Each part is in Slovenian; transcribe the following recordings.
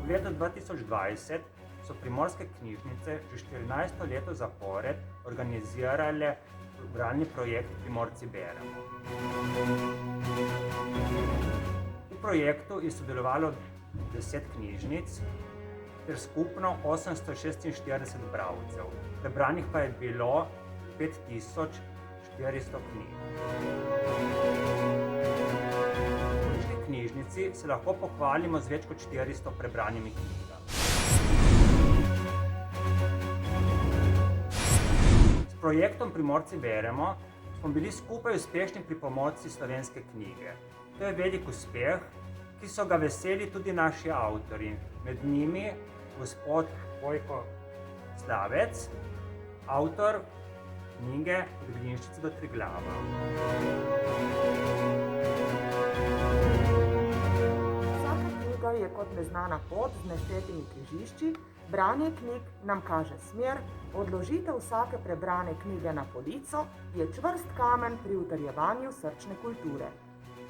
V letu 2020 so Primorske knjižnice že 14. leto zapored organizirale bralni projekt Primorci beremo. V projektu je sodelovalo 10 knjižnic ter skupno 846 bralcev. Prebranih pa je bilo 5400 knjig. V knjižnici se lahko pohvalimo z več kot 400 prebranimi knjigami. S projektom Primorci beremo smo bili skupaj uspešni pri promociji slovenske knjige. To je velik uspeh, ki so ga veseli tudi naši avtorji. Med njimi gospod Vojko Slavec, avtor knjige Od Glinščice do Triglava. Vsaka knjiga je kot neznana pot z neštetimi križišči. Branje knjig nam kaže smer, odložitev vsake prebrane knjige na polico je čvrst kamen pri utrjevanju srčne kulture.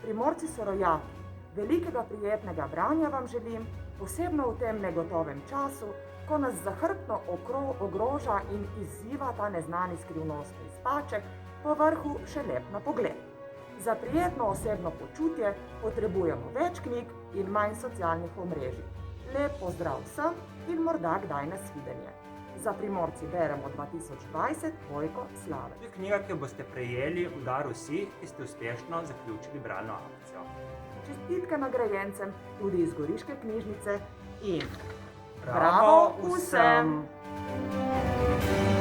Primorci so rojaki. Velikega prijetnega branja vam želim, posebno v tem negotovem času, ko nas zahrbtno ogroža in izziva ta neznani skrivnostni spaček, po vrhu še lep na pogled. Za prijetno osebno počutje potrebujemo več knjig in manj socialnih omrežij. Lep pozdrav vsem in morda kdaj nasvidenje. Za Primorci beremo 2020, Vojko Slavec. To je knjiga, ki jo boste prejeli v dar vsi, ki ste uspešno zaključili bralno akcijo. Čestitke nagrajencem tudi iz Goriške knjižnice in Bravo vsem! vsem!